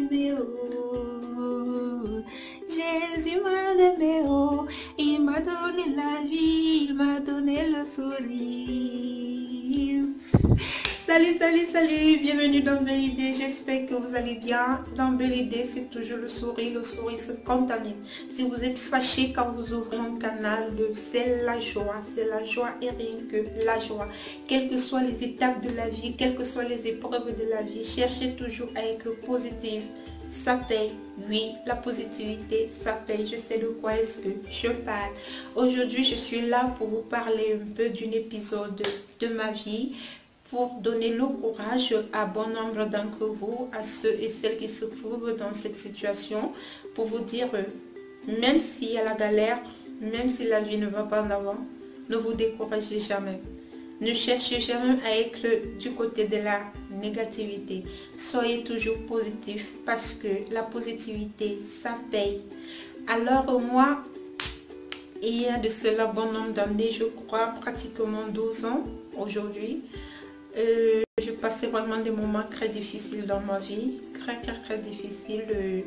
aimé, oh. Jésus m'a aimé, oh. Il m'a donné la vie, il m'a donné le sourire. Salut, salut, salut, bienvenue dans Belle Idée, j'espère que vous allez bien. Dans Belle Idée, c'est toujours le sourire se contamine. Si vous êtes fâché quand vous ouvrez mon canal, c'est la joie et rien que la joie. Quelles que soient les étapes de la vie, quelles que soient les épreuves de la vie, cherchez toujours à être positif. Ça paye, oui, la positivité, ça paye. Je sais de quoi est-ce que je parle. Aujourd'hui, je suis là pour vous parler un peu d'un épisode de ma vie, pour donner le courage à bon nombre d'entre vous, à ceux et celles qui se trouvent dans cette situation, pour vous dire, même s'il y a la galère, même si la vie ne va pas en avant, ne vous découragez jamais. Ne cherchez jamais à être du côté de la négativité. Soyez toujours positif parce que la positivité, ça paye. Alors moi, il y a de cela bon nombre d'années, je crois pratiquement 12 ans aujourd'hui, je passais vraiment des moments très difficiles dans ma vie, très difficiles.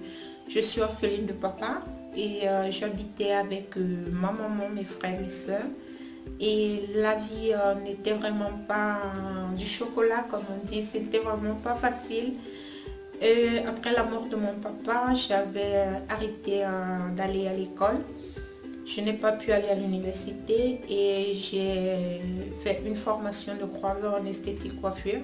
Je suis orpheline de papa et j'habitais avec ma maman, mes frères, mes soeurs. Et la vie n'était vraiment pas du chocolat, comme on dit, c'était vraiment pas facile. Après la mort de mon papa, j'avais arrêté d'aller à l'école. Je n'ai pas pu aller à l'université et j'ai fait une formation de 3 ans en esthétique coiffure.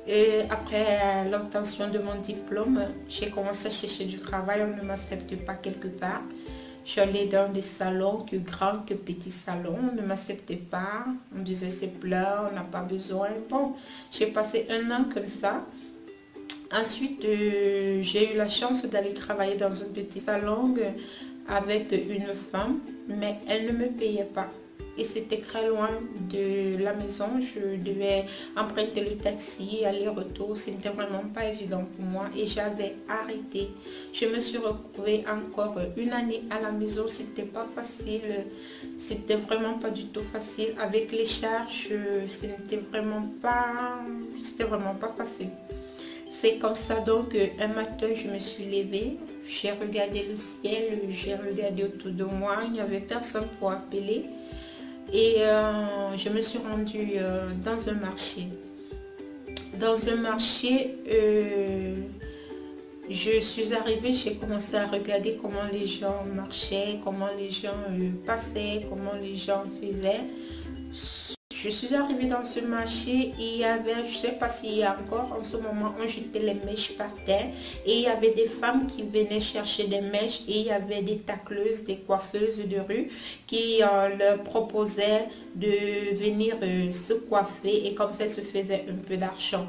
Et après l'obtention de mon diplôme, j'ai commencé à chercher du travail, on ne m'accepte pas quelque part. J'allais dans des salons, que grands, que petits salons, on ne m'acceptait pas. On disait c'est plat, on n'a pas besoin. Bon, j'ai passé 1 an comme ça. Ensuite, j'ai eu la chance d'aller travailler dans un petit salon avec une femme, mais elle ne me payait pas. Et c'était très loin de la maison, je devais emprunter le taxi, aller-retour, c'était vraiment pas évident pour moi et j'avais arrêté. Je me suis retrouvée encore 1 année à la maison, c'était pas facile, c'était vraiment pas du tout facile. Avec les charges, c'était vraiment pas facile. C'est comme ça donc un matin je me suis levée, j'ai regardé le ciel, j'ai regardé autour de moi, il n'y avait personne pour appeler et je me suis rendue dans un marché. Dans un marché, je suis arrivée, j'ai commencé à regarder comment les gens marchaient, comment les gens passaient, comment les gens faisaient. Je suis arrivée dans ce marché et il y avait, je ne sais pas s'il y a encore, en ce moment on jetait les mèches par terre et il y avait des femmes qui venaient chercher des mèches et il y avait des tacleuses, des coiffeuses de rue qui leur proposaient de venir se coiffer et comme ça elles se faisaient un peu d'argent.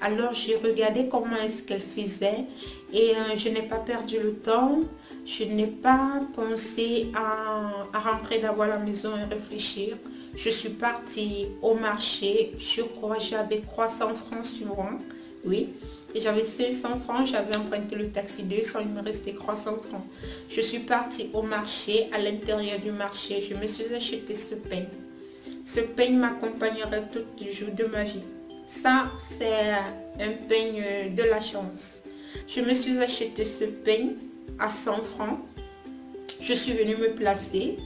Alors j'ai regardé comment est-ce qu'elles faisaient et je n'ai pas perdu le temps. Je n'ai pas pensé à rentrer d'abord à la maison et réfléchir. Je suis partie au marché, je crois j'avais 300 francs sur moi, oui. Et j'avais 500 francs, j'avais emprunté le taxi 200, il me restait 300 francs. Je suis partie au marché, à l'intérieur du marché, je me suis acheté ce peigne. Ce peigne m'accompagnerait tous les jours de ma vie. Ça, c'est un peigne de la chance. Je me suis acheté ce peigne à 100 francs. Je suis venue me placer.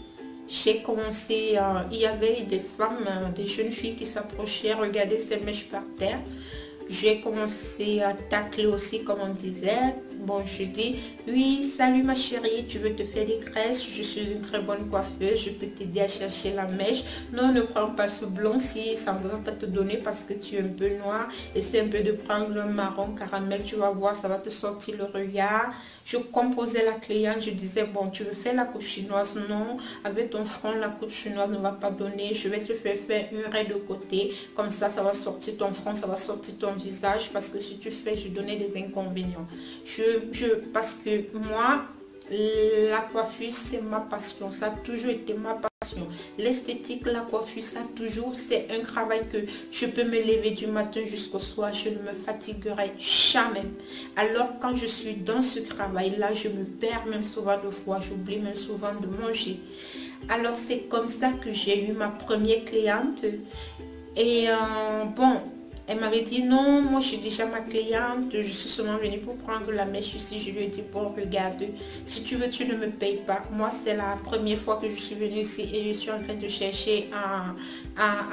J'ai commencé, il y avait des femmes, des jeunes filles qui s'approchaient, regardaient ces mèches par terre. J'ai commencé à tacler aussi, comme on disait. Bon, je dis, oui, salut ma chérie, tu veux te faire des tresses? Je suis une très bonne coiffeuse, je peux t'aider à chercher la mèche. Non, ne prends pas ce blond si ça ne va pas te donner parce que tu es un peu noir. Essaie un peu de prendre le marron caramel, tu vas voir, ça va te sortir le regard. Je composais la cliente, je disais, bon, tu veux faire la coupe chinoise? Non, avec ton front, la coupe chinoise ne va pas donner. Je vais te faire une raie de côté. Comme ça va sortir ton front, ça va sortir ton visage. Parce que si tu fais, je donnais des inconvénients. Parce que moi, la coiffure, c'est ma passion. Ça a toujours été ma passion. L'esthétique, la coiffure, ça toujours, c'est un travail que je peux me lever du matin jusqu'au soir. Je ne me fatiguerai jamais. Alors, quand je suis dans ce travail-là, je me perds même souvent de fois. J'oublie même souvent de manger. Alors, c'est comme ça que j'ai eu ma première cliente. Et bon, Elle m'avait dit non, moi je suis déjà ma cliente, je suis seulement venue pour prendre la mèche ici. Je lui ai dit bon regarde, si tu veux tu ne me payes pas. Moi c'est la première fois que je suis venue ici et je suis en train de chercher à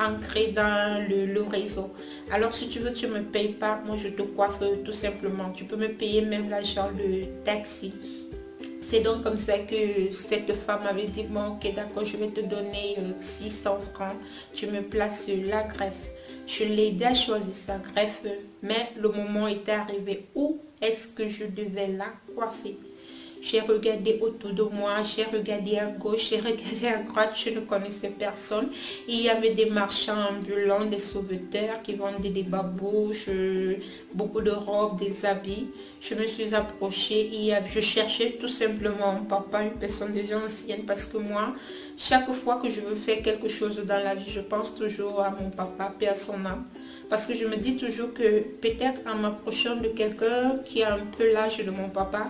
ancrer dans le réseau. Alors si tu veux tu ne me payes pas, moi je te coiffe tout simplement. Tu peux me payer même l'argent de taxi. C'est donc comme ça que cette femme avait dit bon ok d'accord, je vais te donner 600 francs, tu me places la greffe. Je l'ai aidé à choisir sa greffe, mais le moment était arrivé où est-ce que je devais la coiffer. J'ai regardé autour de moi, j'ai regardé à gauche, j'ai regardé à droite, je ne connaissais personne. Il y avait des marchands ambulants, des sauveteurs qui vendaient des babouches, beaucoup de robes, des habits. Je me suis approchée et je cherchais tout simplement mon papa, une personne déjà ancienne, parce que moi, chaque fois que je veux faire quelque chose dans la vie, je pense toujours à mon papa, paix à son âme. Parce que je me dis toujours que peut-être en m'approchant de quelqu'un qui a un peu l'âge de mon papa,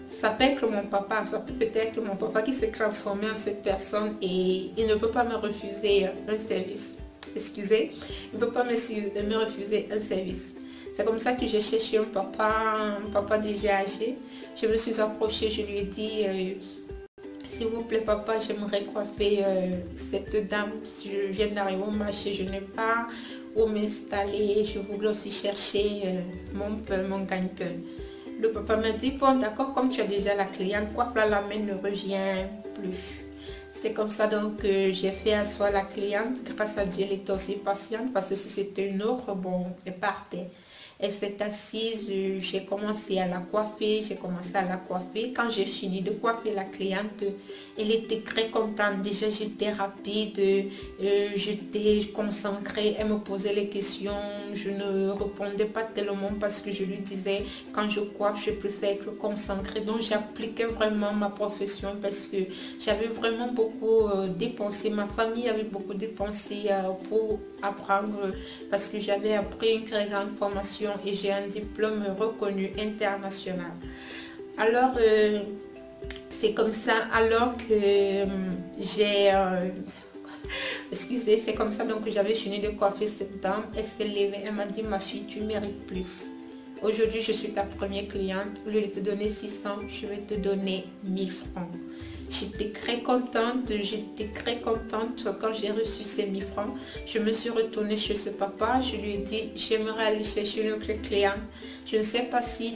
ça peut être mon papa, ça peut être mon papa qui s'est transformé en cette personne et il ne peut pas me refuser un service. Excusez, il ne peut pas me refuser un service. C'est comme ça que j'ai cherché un papa déjà âgé. Je me suis approchée, je lui ai dit, s'il vous plaît papa, j'aimerais coiffer cette dame. Je viens d'arriver au marché, je n'ai pas où m'installer. Je voulais aussi chercher mon gagne-pain. Le papa m'a dit, bon d'accord, comme tu as déjà la cliente, quoi que la main ne revient plus. C'est comme ça donc que j'ai fait asseoir la cliente. Grâce à Dieu, elle était aussi patiente parce que si c'était une autre, bon, elle partait. Elle s'est assise, j'ai commencé à la coiffer, Quand j'ai fini de coiffer la cliente, elle était très contente. Déjà, j'étais rapide, j'étais concentrée. Elle me posait les questions. Je ne répondais pas tellement parce que je lui disais, quand je coiffe, je préfère être concentrée. Donc, j'appliquais vraiment ma profession parce que j'avais vraiment beaucoup dépensé. Ma famille avait beaucoup dépensé pour apprendre parce que j'avais appris une très grande formation et j'ai un diplôme reconnu international. Alors, c'est comme ça, alors que j'ai... excusez, c'est comme ça donc que j'avais fini de coiffer cette dame. Elle s'est levée, elle m'a dit, ma fille, tu mérites plus. Aujourd'hui, je suis ta première cliente. Au lieu de te donner 600, je vais te donner 1000 francs. J'étais très contente quand j'ai reçu ces 1000 francs. Je me suis retournée chez ce papa. Je lui ai dit, j'aimerais aller chercher une autre cliente. Je ne sais pas si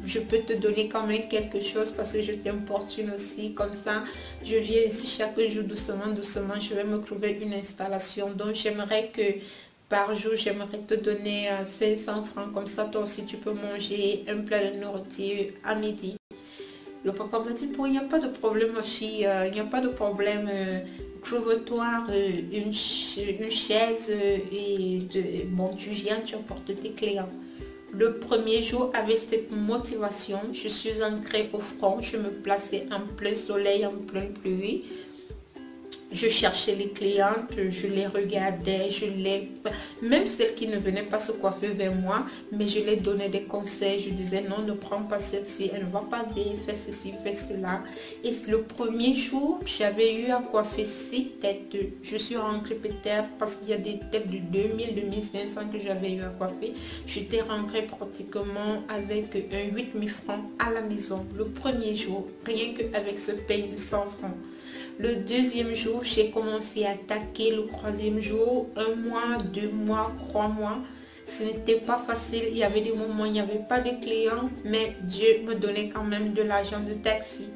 je peux te donner quand même quelque chose parce que je t'importune aussi. Comme ça, je viens ici chaque jour doucement, je vais me trouver une installation. Donc, j'aimerais que par jour, j'aimerais te donner 500 francs. Comme ça, toi aussi, tu peux manger un plat de nourriture à midi. Le papa m'a dit, bon, il n'y a pas de problème, ma fille, il n'y a pas de problème. Trouve-toi une chaise et bon, tu viens, tu apportes tes clients. Le premier jour, avec cette motivation, je suis entrée au front, je me plaçais en plein soleil, en pleine pluie. Je cherchais les clientes, je les regardais, même celles qui ne venaient pas se coiffer vers moi, mais je les donnais des conseils. Je disais non, ne prends pas celle-ci, elle ne va pas bien, fais ceci, fais cela. Et le premier jour, j'avais eu à coiffer 6 têtes. Je suis rentrée peut-être parce qu'il y a des têtes de 2000, 2500 que j'avais eu à coiffer. J'étais rentrée pratiquement avec 8000 francs à la maison. Le premier jour, rien qu'avec ce paye de 100 francs. Le deuxième jour, j'ai commencé à attaquer. Le troisième jour, 1 mois, 2 mois, 3 mois. Ce n'était pas facile. Il y avait des moments où il n'y avait pas de clients, mais Dieu me donnait quand même de l'argent de taxi.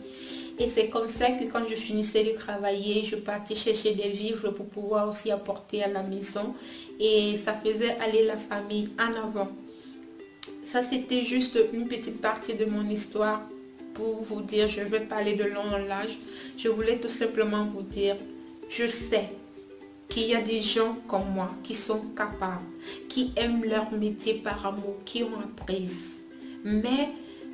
Et c'est comme ça que quand je finissais de travailler, je partais chercher des vivres pour pouvoir aussi apporter à la maison. Et ça faisait aller la famille en avant. Ça, c'était juste une petite partie de mon histoire. Pour vous dire, je vais parler de long en large. Je voulais tout simplement vous dire, je sais qu'il y a des gens comme moi qui sont capables, qui aiment leur métier par amour, qui ont appris. Mais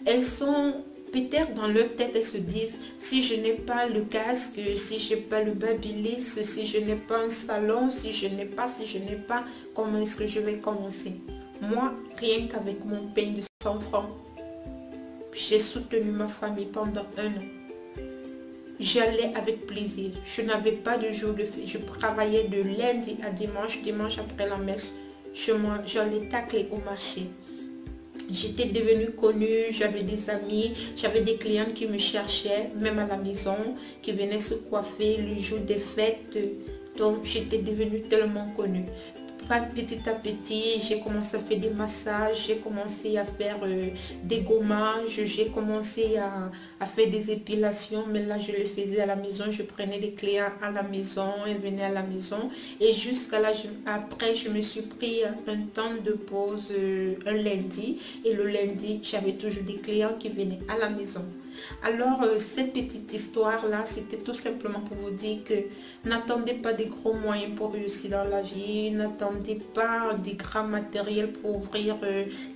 elles sont peut-être dans leur tête, elles se disent, si je n'ai pas le casque, si je n'ai pas le babyliss, si je n'ai pas un salon, si je n'ai pas, comment est-ce que je vais commencer? Moi, rien qu'avec mon pain de 100 francs, j'ai soutenu ma famille pendant 1 an. J'allais avec plaisir. Je n'avais pas de jour de fête. Je travaillais de lundi à dimanche. Dimanche après la messe, j'allais tacler au marché. J'étais devenue connue, j'avais des amis, j'avais des clients qui me cherchaient, même à la maison, qui venaient se coiffer le jour des fêtes. Donc j'étais devenue tellement connue. Petit à petit, j'ai commencé à faire des massages, j'ai commencé à faire des gommages, j'ai commencé à faire des épilations, mais là je les faisais à la maison, je prenais des clients à la maison, ils venaient à la maison et jusqu'à là, après je me suis pris un temps de pause un lundi et le lundi j'avais toujours des clients qui venaient à la maison. Alors cette petite histoire là, c'était tout simplement pour vous dire que n'attendez pas des gros moyens pour réussir dans la vie, n'attendez pas des grands matériels pour ouvrir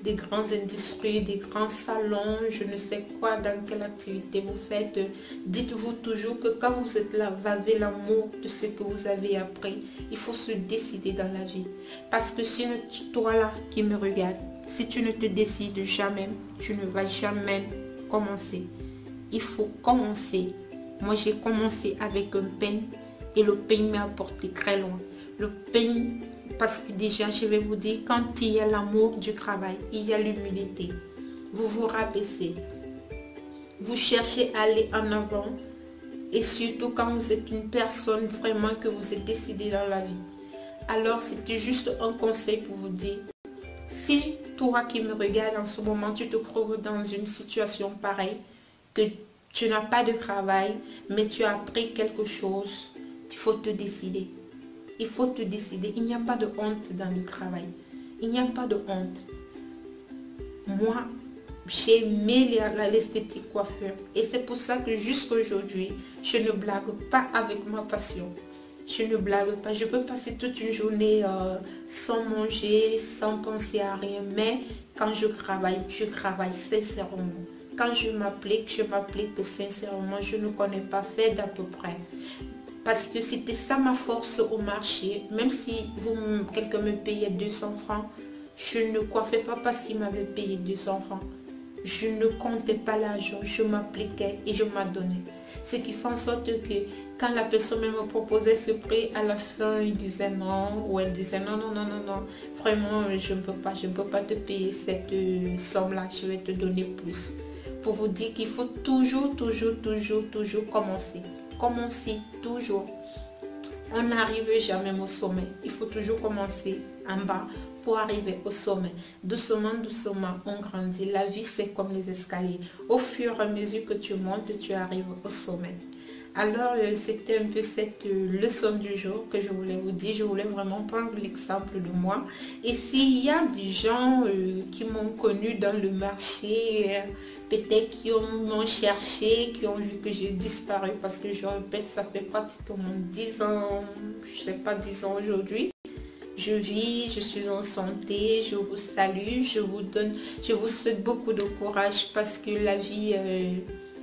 des grandes industries, des grands salons, je ne sais quoi, dans quelle activité vous faites. Dites-vous toujours que quand vous êtes là, vous avez l'amour de ce que vous avez appris. Il faut se décider dans la vie. Parce que si toi là qui me regarde, si tu ne te décides jamais, tu ne vas jamais commencer. Il faut commencer. Moi, j'ai commencé avec un pain et le pain m'a apporté très loin. Le pain, parce que déjà, je vais vous dire, quand il y a l'amour du travail, il y a l'humilité. Vous vous rabaissez. Vous cherchez à aller en avant. Et surtout quand vous êtes une personne vraiment que vous êtes décidé dans la vie. Alors, c'était juste un conseil pour vous dire. Si toi qui me regardes en ce moment, tu te trouves dans une situation pareille, que tu n'as pas de travail, mais tu as appris quelque chose, il faut te décider. Il faut te décider. Il n'y a pas de honte dans le travail. Il n'y a pas de honte. Moi, j'ai aimé l'esthétique coiffure. Et c'est pour ça que jusqu'à aujourd'hui, je ne blague pas avec ma passion. Je ne blague pas. Je peux passer toute une journée sans manger, sans penser à rien. Mais quand je travaille sincèrement. Quand je m'applique sincèrement, je ne connais pas faire d'à peu près. Parce que c'était ça ma force au marché. Même si quelqu'un me payait 200 francs, je ne coiffais pas parce qu'il m'avait payé 200 francs. Je ne comptais pas l'argent, je m'appliquais et je m'adonnais. Ce qui fait en sorte que quand la personne me proposait ce prix, à la fin, il disait non, ou elle disait non, vraiment, je ne peux pas te payer cette somme-là, je vais te donner plus. Pour vous dire qu'il faut toujours commencer. Commencer toujours. On n'arrive jamais au sommet. Il faut toujours commencer en bas pour arriver au sommet. Doucement, on grandit. La vie, c'est comme les escaliers. Au fur et à mesure que tu montes, tu arrives au sommet. Alors, c'était un peu cette leçon du jour que je voulais vous dire. Je voulais vraiment prendre l'exemple de moi. Et s'il y a des gens qui m'ont connu dans le marché, peut-être qui m'ont cherché, qui ont vu que j'ai disparu, parce que je répète, ça fait pratiquement 10 ans, je ne sais pas 10 ans aujourd'hui. Je vis, je suis en santé, je vous salue, je vous souhaite beaucoup de courage parce que la vie,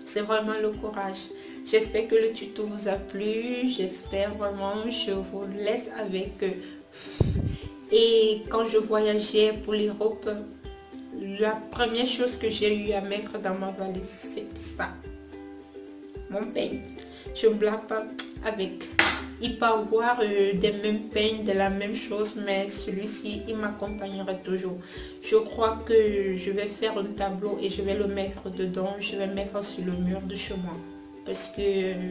c'est vraiment le courage. J'espère que le tuto vous a plu, j'espère vraiment, je vous laisse avec. Et quand je voyageais pour l'Europe, la première chose que j'ai eu à mettre dans ma valise, c'était ça. Mon pain. Je ne blague pas avec. Il peut avoir des mêmes peignes, de la même chose, mais celui-ci, il m'accompagnera toujours. Je crois que je vais faire un tableau et je vais le mettre dedans. Je vais le mettre sur le mur de chez moi. Parce que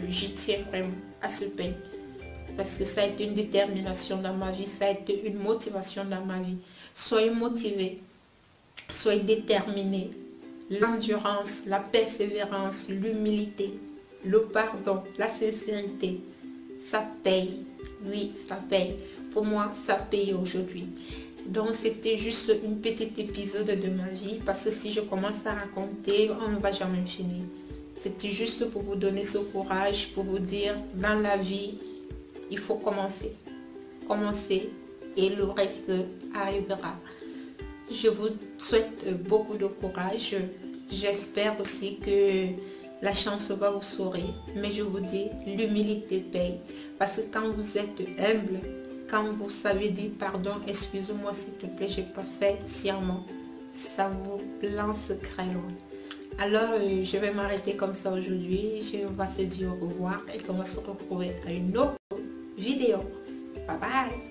j'y tiens vraiment à ce peigne. Parce que ça a été une détermination dans ma vie. Ça a été une motivation dans ma vie. Soyez motivés. Soyez déterminés. L'endurance, la persévérance, l'humilité, le pardon, la sincérité. Ça paye, oui, ça paye. Pour moi, ça paye aujourd'hui. Donc, c'était juste une petite épisode de ma vie. Parce que si je commence à raconter, on ne va jamais finir. C'était juste pour vous donner ce courage, pour vous dire, dans la vie, il faut commencer. Commencer et le reste arrivera. Je vous souhaite beaucoup de courage. J'espère aussi que la chance va vous sourire, mais je vous dis, l'humilité paye. Parce que quand vous êtes humble, quand vous savez dire pardon, excuse-moi s'il te plaît, j'ai pas fait sciemment, ça vous lance très loin. Alors, je vais m'arrêter comme ça aujourd'hui. Je vais se dire au revoir et on va se retrouver à une autre vidéo. Bye bye.